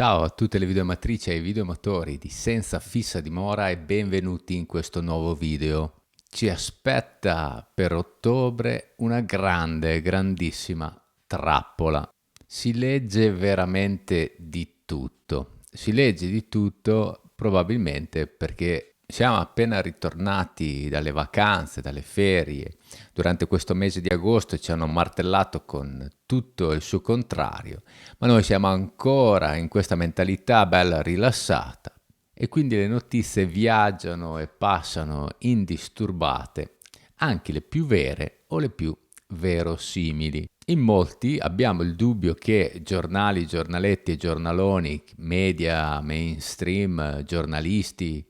Ciao a tutte le videoamatrici e ai videoamatori di Senza Fissa Dimora e benvenuti in questo nuovo video. Ci aspetta per ottobre una grandissima trappola. Si legge veramente di tutto. Si legge di tutto probabilmente perché siamo appena ritornati dalle vacanze, dalle ferie. Durante questo mese di agosto ci hanno martellato con tutto il suo contrario, ma noi siamo ancora in questa mentalità bella rilassata e quindi le notizie viaggiano e passano indisturbate, anche le più vere o le più verosimili. In molti abbiamo il dubbio che giornali, giornaletti e giornaloni, media, mainstream, giornalisti,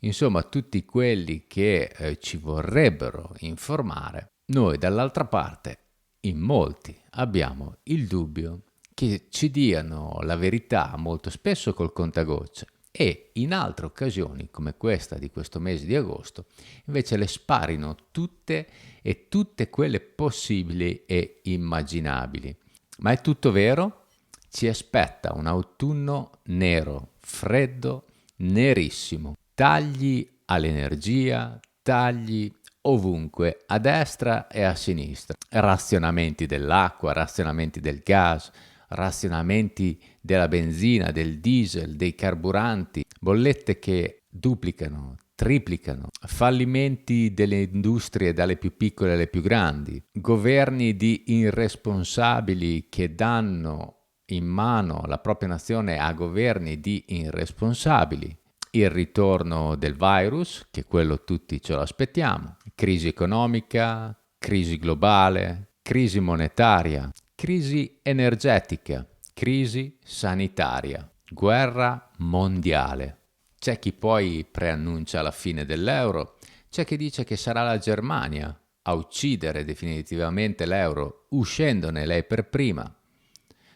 insomma tutti quelli che ci vorrebbero informare, noi dall'altra parte, in molti, abbiamo il dubbio che ci diano la verità molto spesso col contagocce e in altre occasioni, come questa di questo mese di agosto, invece le sparino tutte e tutte quelle possibili e immaginabili. Ma è tutto vero? Ci aspetta un autunno nero, freddo, nerissimo. Tagli all'energia, tagli ovunque, a destra e a sinistra. Razionamenti dell'acqua, razionamenti del gas, razionamenti della benzina, del diesel, dei carburanti, bollette che duplicano, triplicano, fallimenti delle industrie dalle più piccole alle più grandi, governi di irresponsabili che danno in mano la propria nazione a governi di irresponsabili, il ritorno del virus, che quello tutti ce lo aspettiamo, crisi economica, crisi globale, crisi monetaria, crisi energetica, crisi sanitaria, guerra mondiale. C'è chi poi preannuncia la fine dell'euro, c'è chi dice che sarà la Germania a uccidere definitivamente l'euro, uscendone lei per prima.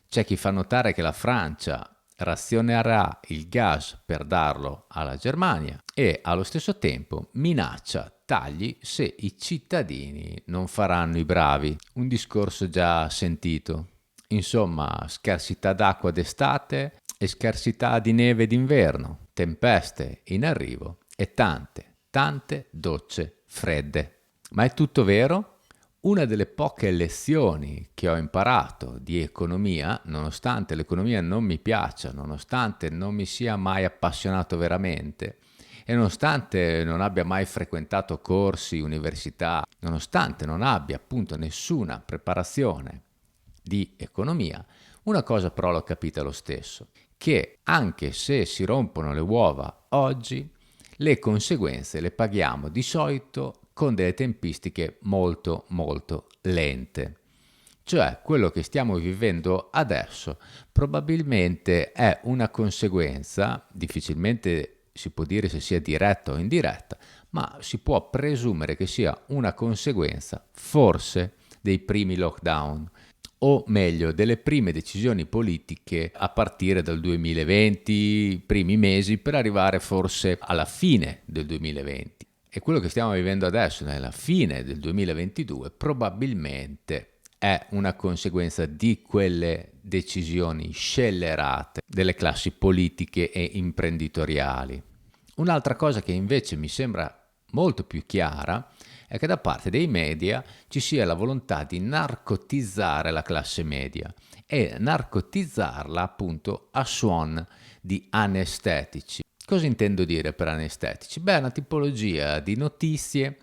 C'è chi fa notare che la Francia razionerà il gas per darlo alla Germania e allo stesso tempo minaccia tagli se i cittadini non faranno i bravi. Un discorso già sentito. Insomma, scarsità d'acqua d'estate e scarsità di neve d'inverno, tempeste in arrivo e tante docce fredde. Ma è tutto vero? Una delle poche lezioni che ho imparato di economia, nonostante l'economia non mi piaccia, nonostante non mi sia mai appassionato veramente e nonostante non abbia mai frequentato corsi, università, nonostante non abbia appunto nessuna preparazione di economia, una cosa però l'ho capita lo stesso, che anche se si rompono le uova oggi, le conseguenze le paghiamo di solito con delle tempistiche molto lente. Cioè, quello che stiamo vivendo adesso probabilmente è una conseguenza, difficilmente si può dire se sia diretta o indiretta, ma si può presumere che sia una conseguenza forse dei primi lockdown, o meglio delle prime decisioni politiche a partire dal 2020, primi mesi, per arrivare forse alla fine del 2020. E quello che stiamo vivendo adesso, nella fine del 2022, probabilmente è una conseguenza di quelle decisioni scellerate delle classi politiche e imprenditoriali. Un'altra cosa che invece mi sembra molto più chiara è che da parte dei media ci sia la volontà di narcotizzare la classe media e narcotizzarla appunto a suon di anestetici. Cosa intendo dire per anestetici? Beh, è una tipologia di notizie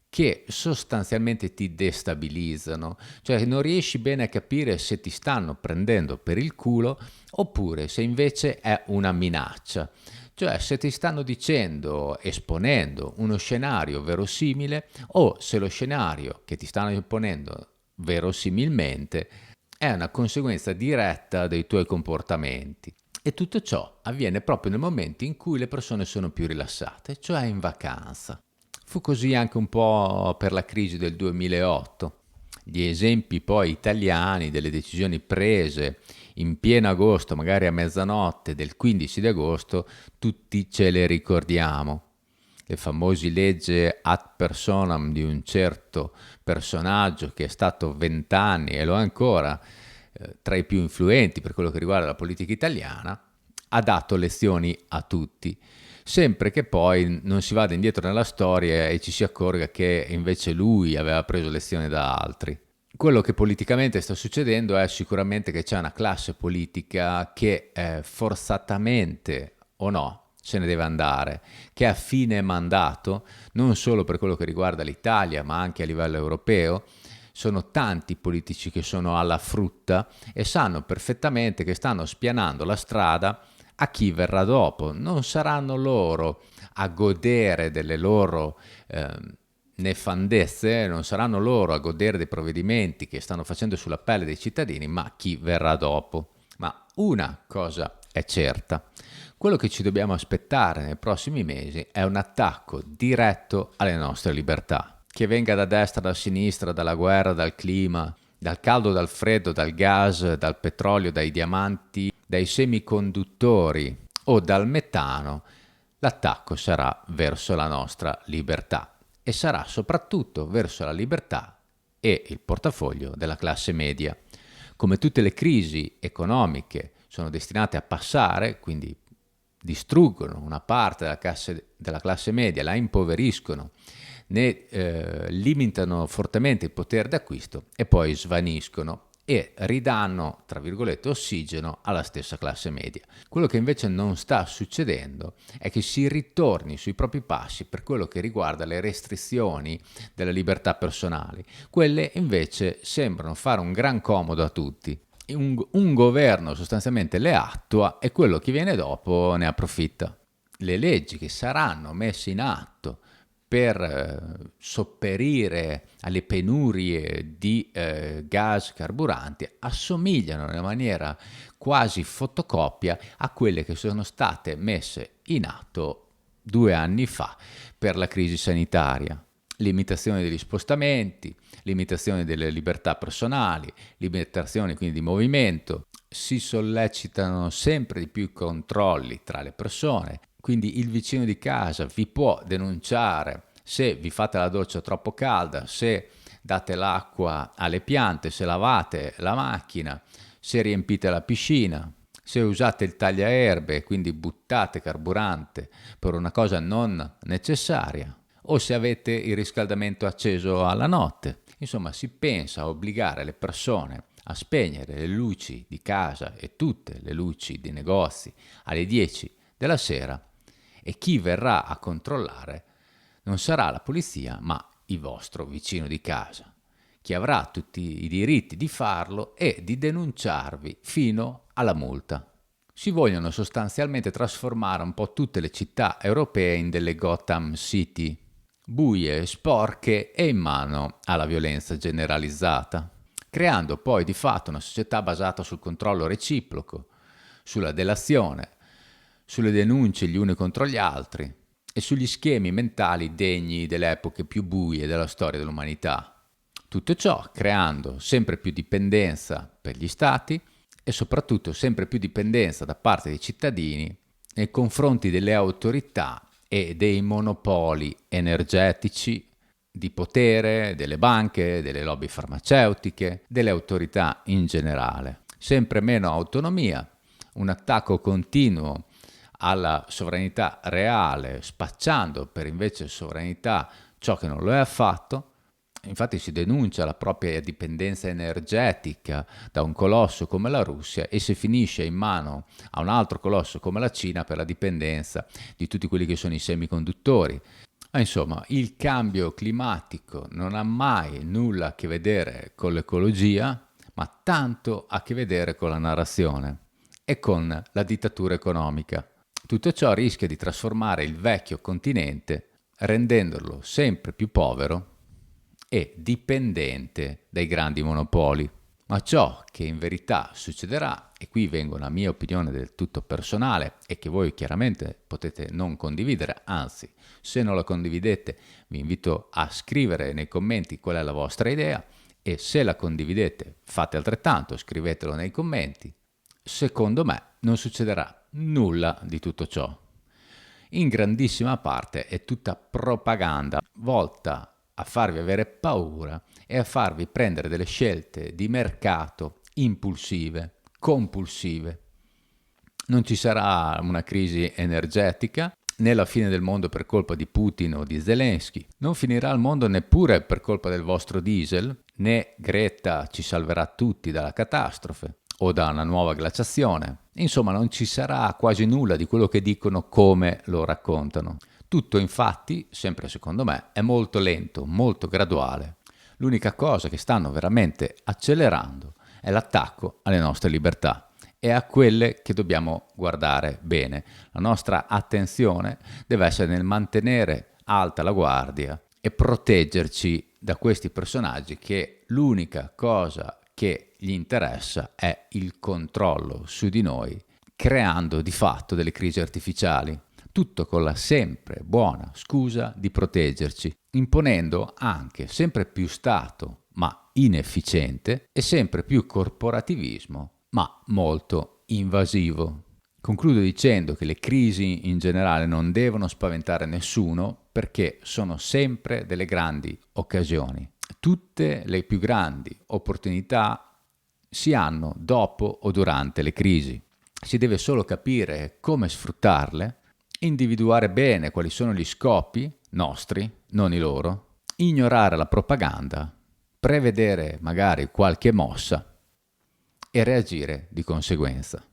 che sostanzialmente ti destabilizzano, cioè non riesci bene a capire se ti stanno prendendo per il culo oppure se invece è una minaccia. Cioè se ti stanno dicendo, esponendo uno scenario verosimile o se lo scenario che ti stanno esponendo verosimilmente è una conseguenza diretta dei tuoi comportamenti. E tutto ciò avviene proprio nel momento in cui le persone sono più rilassate, cioè in vacanza. Fu così anche un po' per la crisi del 2008. Gli esempi poi italiani delle decisioni prese in pieno agosto, magari a mezzanotte del 15 di agosto, tutti ce le ricordiamo. Le famose leggi ad personam di un certo personaggio che è stato 20 anni e lo è ancora tra i più influenti per quello che riguarda la politica italiana, ha dato lezioni a tutti, sempre che poi non si vada indietro nella storia e ci si accorga che invece lui aveva preso lezioni da altri. Quello che politicamente sta succedendo è sicuramente che c'è una classe politica che forzatamente o no se ne deve andare, che a fine mandato, non solo per quello che riguarda l'Italia, ma anche a livello europeo, sono tanti politici che sono alla frutta e sanno perfettamente che stanno spianando la strada a chi verrà dopo. Non saranno loro a godere delle loro nefandezze, non saranno loro a godere dei provvedimenti che stanno facendo sulla pelle dei cittadini, ma chi verrà dopo. Ma una cosa è certa: quello che ci dobbiamo aspettare nei prossimi mesi è un attacco diretto alle nostre libertà. Che venga da destra, da sinistra, dalla guerra, dal clima, dal caldo, dal freddo, dal gas, dal petrolio, dai diamanti, dai semiconduttori o dal metano, l'attacco sarà verso la nostra libertà e sarà soprattutto verso la libertà e il portafoglio della classe media. Come tutte le crisi economiche sono destinate a passare, quindi distruggono una parte della classe media, la impoveriscono, ne limitano fortemente il potere d'acquisto e poi svaniscono e ridanno, tra virgolette, ossigeno alla stessa classe media. Quello che invece non sta succedendo è che si ritorni sui propri passi per quello che riguarda le restrizioni delle libertà personali. Quelle invece sembrano fare un gran comodo a tutti. Un governo sostanzialmente le attua e quello che viene dopo ne approfitta. Le leggi che saranno messe in atto per sopperire alle penurie di gas carburanti assomigliano in maniera quasi fotocopia a quelle che sono state messe in atto 2 anni fa per la crisi sanitaria. Limitazione degli spostamenti, limitazione delle libertà personali, limitazioni quindi di movimento, si sollecitano sempre di più i controlli tra le persone, quindi il vicino di casa vi può denunciare se vi fate la doccia troppo calda, se date l'acqua alle piante, se lavate la macchina, se riempite la piscina, se usate il tagliaerbe, quindi buttate carburante per una cosa non necessaria, o se avete il riscaldamento acceso alla notte. Insomma, si pensa a obbligare le persone a spegnere le luci di casa e tutte le luci dei negozi alle 10 della sera e chi verrà a controllare non sarà la polizia, ma il vostro vicino di casa, che avrà tutti i diritti di farlo e di denunciarvi fino alla multa. Si vogliono sostanzialmente trasformare un po' tutte le città europee in delle Gotham City, buie, sporche e in mano alla violenza generalizzata, creando poi di fatto una società basata sul controllo reciproco, sulla delazione, sulle denunce gli uni contro gli altri e sugli schemi mentali degni delle epoche più buie della storia dell'umanità. Tutto ciò creando sempre più dipendenza per gli stati e soprattutto sempre più dipendenza da parte dei cittadini nei confronti delle autorità e dei monopoli energetici, di potere, delle banche, delle lobby farmaceutiche, delle autorità in generale. Sempre meno autonomia, un attacco continuo alla sovranità reale, spacciando per invece sovranità ciò che non lo è affatto. Infatti si denuncia la propria dipendenza energetica da un colosso come la Russia e si finisce in mano a un altro colosso come la Cina per la dipendenza di tutti quelli che sono i semiconduttori. Insomma, il cambio climatico non ha mai nulla a che vedere con l'ecologia, ma tanto a che vedere con la narrazione e con la dittatura economica. Tutto ciò rischia di trasformare il vecchio continente, rendendolo sempre più povero e dipendente dai grandi monopoli. Ma ciò che in verità succederà, e qui vengo una mia opinione del tutto personale e che voi chiaramente potete non condividere, anzi, se non la condividete vi invito a scrivere nei commenti qual è la vostra idea e se la condividete fate altrettanto, scrivetelo nei commenti. Secondo me non succederà nulla di tutto ciò. In grandissima parte è tutta propaganda volta a farvi avere paura e a farvi prendere delle scelte di mercato impulsive, compulsive. Non ci sarà una crisi energetica, né la fine del mondo per colpa di Putin o di Zelensky. Non finirà il mondo neppure per colpa del vostro diesel, né Greta ci salverà tutti dalla catastrofe o da una nuova glaciazione. Insomma, non ci sarà quasi nulla di quello che dicono come lo raccontano. Tutto, infatti, sempre secondo me, è molto lento, molto graduale. L'unica cosa che stanno veramente accelerando è l'attacco alle nostre libertà e a quelle che dobbiamo guardare bene. La nostra attenzione deve essere nel mantenere alta la guardia e proteggerci da questi personaggi che l'unica cosa che gli interessa è il controllo su di noi, creando di fatto delle crisi artificiali. Tutto con la sempre buona scusa di proteggerci, imponendo anche sempre più Stato, ma inefficiente, e sempre più corporativismo, ma molto invasivo. Concludo dicendo che le crisi in generale non devono spaventare nessuno perché sono sempre delle grandi occasioni. Tutte le più grandi opportunità si hanno dopo o durante le crisi. Si deve solo capire come sfruttarle, individuare bene quali sono gli scopi nostri, non i loro, ignorare la propaganda, prevedere magari qualche mossa e reagire di conseguenza.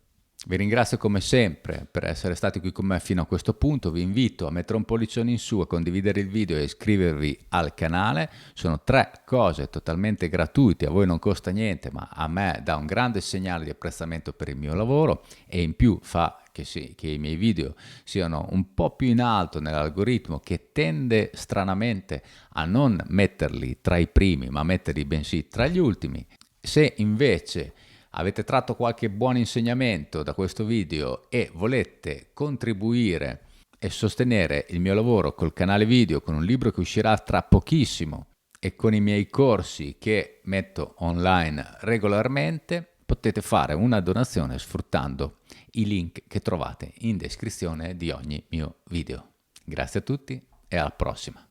Vi ringrazio come sempre per essere stati qui con me fino a questo punto, vi invito a mettere un pollicione in su, a condividere il video e iscrivervi al canale. Sono 3 cose totalmente gratuite, a voi non costa niente, ma a me dà un grande segnale di apprezzamento per il mio lavoro e in più fa che i miei video siano un po' più in alto nell'algoritmo, che tende stranamente a non metterli tra i primi, ma a metterli bensì tra gli ultimi. Se invece avete tratto qualche buon insegnamento da questo video e volete contribuire e sostenere il mio lavoro col canale video, con un libro che uscirà tra pochissimo e con i miei corsi che metto online regolarmente, potete fare una donazione sfruttando i link che trovate in descrizione di ogni mio video. Grazie a tutti e alla prossima.